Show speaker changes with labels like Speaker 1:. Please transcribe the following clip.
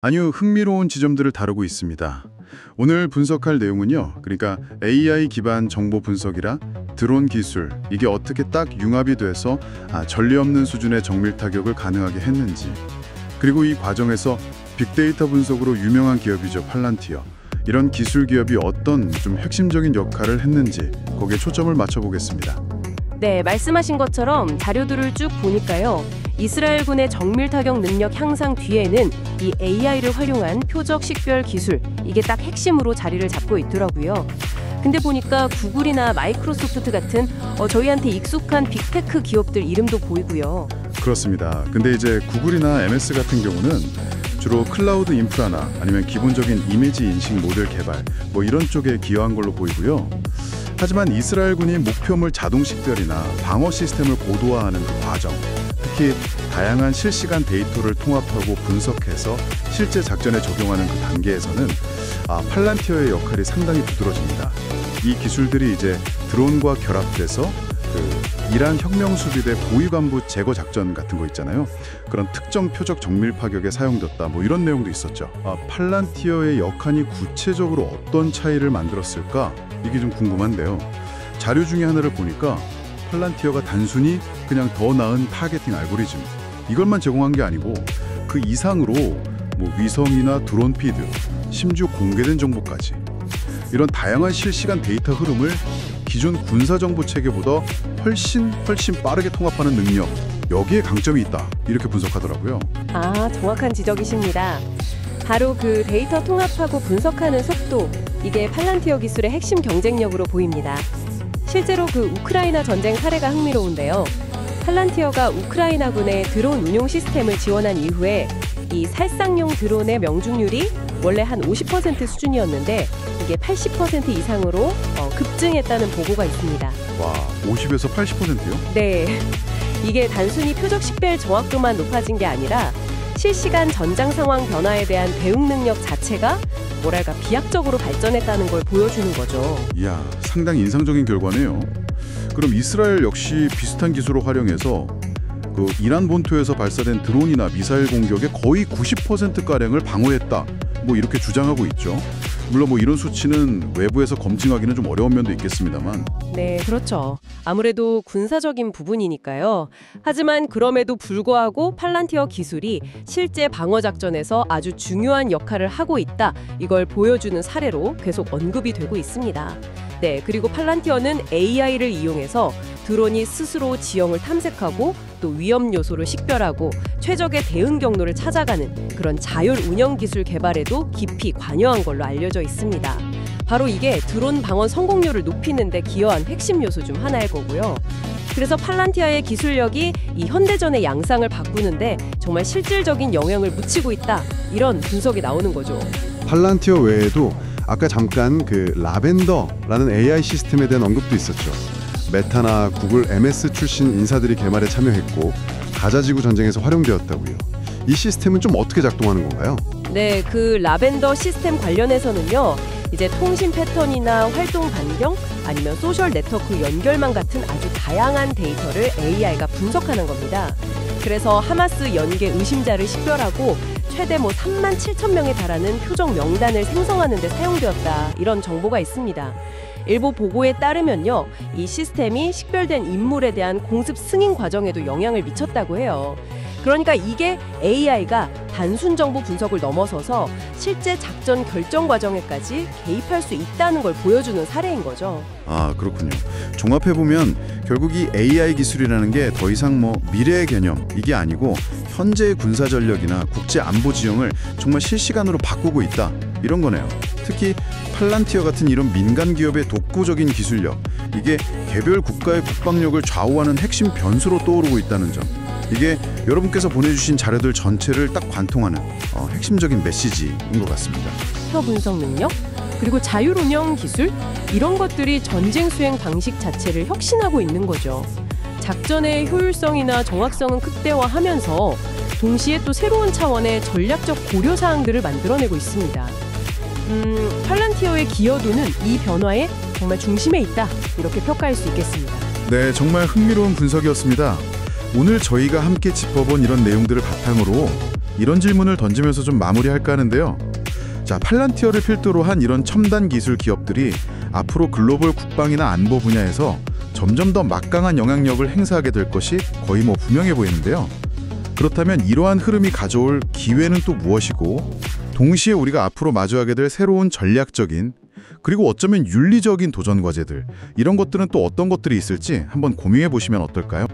Speaker 1: 아니요, 흥미로운 지점들을 다루고 있습니다. 오늘 분석할 내용은요, 그러니까 AI 기반 정보 분석이라 드론 기술, 이게 어떻게 딱 융합이 돼서 전례 없는 수준의 정밀 타격을 가능하게 했는지, 그리고 이 과정에서 빅데이터 분석으로 유명한 기업이죠, 팔란티어. 이런 기술 기업이 어떤 좀 핵심적인 역할을 했는지 거기에 초점을 맞춰보겠습니다.
Speaker 2: 네, 말씀하신 것처럼 자료들을 쭉 보니까요. 이스라엘군의 정밀 타격 능력 향상 뒤에는 이 AI를 활용한 표적 식별 기술, 이게 딱 핵심으로 자리를 잡고 있더라고요. 근데 보니까 구글이나 마이크로소프트 같은 저희한테 익숙한 빅테크 기업들 이름도 보이고요.
Speaker 1: 그렇습니다. 근데 이제 구글이나 MS 같은 경우는 주로 클라우드 인프라나 아니면 기본적인 이미지 인식 모델 개발 이런 쪽에 기여한 걸로 보이고요. 하지만 이스라엘군이 목표물 자동 식별이나 방어 시스템을 고도화하는 그 과정, 특히 다양한 실시간 데이터를 통합하고 분석해서 실제 작전에 적용하는 그 단계에서는 팔란티어의 역할이 상당히 두드러집니다. 이 기술들이 이제 드론과 결합돼서 이란 혁명 수비대 고위 간부 제거 작전 같은 거 있잖아요. 그런 특정 표적 정밀 파격에 사용됐다. 이런 내용도 있었죠. 팔란티어의 역할이 구체적으로 어떤 차이를 만들었을까? 이게 좀 궁금한데요. 자료 중에 하나를 보니까 팔란티어가 단순히 그냥 더 나은 타겟팅 알고리즘 이것만 제공한 게 아니고 그 이상으로 위성이나 드론 피드, 심지어 공개된 정보까지 이런 다양한 실시간 데이터 흐름을 기존 군사정보 체계보다 훨씬 빠르게 통합하는 능력, 여기에 강점이 있다 이렇게 분석하더라고요.
Speaker 2: 정확한 지적이십니다. 바로 그 데이터 통합하고 분석하는 속도, 이게 팔란티어 기술의 핵심 경쟁력으로 보입니다. 실제로 그 우크라이나 전쟁 사례가 흥미로운데요. 팔란티어가 우크라이나군의 드론 운용 시스템을 지원한 이후에 이 살상용 드론의 명중률이 원래 한 50% 수준이었는데 이게 80% 이상으로 급증했다는 보고가 있습니다.
Speaker 1: 와, 50에서 80%요?
Speaker 2: 네, 이게 단순히 표적 식별 정확도만 높아진 게 아니라 실시간 전장 상황 변화에 대한 대응 능력 자체가 비약적으로 발전했다는 걸 보여주는 거죠.
Speaker 1: 이야, 상당히 인상적인 결과네요. 그럼 이스라엘 역시 비슷한 기술을 활용해서 그 이란 본토에서 발사된 드론이나 미사일 공격의 거의 90%가량을 방어했다. 이렇게 주장하고 있죠. 물론 이런 수치는 외부에서 검증하기는 좀 어려운 면도 있겠습니다만.
Speaker 2: 네, 그렇죠. 아무래도 군사적인 부분이니까요. 하지만 그럼에도 불구하고 팔란티어 기술이 실제 방어 작전에서 아주 중요한 역할을 하고 있다. 이걸 보여주는 사례로 계속 언급이 되고 있습니다. 네, 그리고 팔란티어는 AI를 이용해서 드론이 스스로 지형을 탐색하고 또 위험 요소를 식별하고 최적의 대응 경로를 찾아가는 그런 자율 운영 기술 개발에도 깊이 관여한 걸로 알려져 있습니다. 바로 이게 드론 방어 성공률을 높이는 데 기여한 핵심 요소 중 하나일 거고요. 그래서 팔란티아의 기술력이 이 현대전의 양상을 바꾸는데 정말 실질적인 영향을 미치고 있다. 이런 분석이 나오는 거죠.
Speaker 3: 팔란티어 외에도 아까 잠깐 그 라벤더라는 AI 시스템에 대한 언급도 있었죠. 메타나 구글, MS 출신 인사들이 개발에 참여했고 가자지구 전쟁에서 활용되었다고요. 이 시스템은 좀 어떻게 작동하는 건가요?
Speaker 2: 네, 그 라벤더 시스템 관련해서는요. 이제 통신 패턴이나 활동 반경 아니면 소셜 네트워크 연결망 같은 아주 다양한 데이터를 AI가 분석하는 겁니다. 그래서 하마스 연계 의심자를 식별하고 최대 37,000명에 달하는 표적 명단을 생성하는 데 사용되었다. 이런 정보가 있습니다. 일부 보고에 따르면요. 이 시스템이 식별된 인물에 대한 공습 승인 과정에도 영향을 미쳤다고 해요. 그러니까 이게 AI가 단순 정보 분석을 넘어서서 실제 작전 결정 과정에까지 개입할 수 있다는 걸 보여주는 사례인 거죠.
Speaker 1: 그렇군요. 종합해보면 결국 이 AI 기술이라는 게 더 이상 미래의 개념 이게 아니고 현재의 군사 전력이나 국제 안보 지형을 정말 실시간으로 바꾸고 있다. 이런 거네요. 특히 팔란티어 같은 이런 민간 기업의 독보적인 기술력, 이게 개별 국가의 국방력을 좌우하는 핵심 변수로 떠오르고 있다는 점. 이게 여러분께서 보내주신 자료들 전체를 딱 관통하는 핵심적인 메시지인 것 같습니다.
Speaker 2: 표 분석 능력, 그리고 자율 운영 기술, 이런 것들이 전쟁 수행 방식 자체를 혁신하고 있는 거죠. 작전의 효율성이나 정확성은 극대화하면서 동시에 또 새로운 차원의 전략적 고려 사항들을 만들어내고 있습니다. 팔란티어의 기여도는 이 변화의 정말 중심에 있다. 이렇게 평가할 수 있겠습니다.
Speaker 1: 네, 정말 흥미로운 분석이었습니다. 오늘 저희가 함께 짚어본 이런 내용들을 바탕으로 이런 질문을 던지면서 좀 마무리할까 하는데요. 자, 팔란티어를 필두로 한 이런 첨단 기술 기업들이 앞으로 글로벌 국방이나 안보 분야에서 점점 더 막강한 영향력을 행사하게 될 것이 거의 분명해 보이는데요. 그렇다면 이러한 흐름이 가져올 기회는 또 무엇이고, 동시에 우리가 앞으로 마주하게 될 새로운 전략적인 그리고 어쩌면 윤리적인 도전 과제들, 이런 것들은 또 어떤 것들이 있을지 한번 고민해 보시면 어떨까요?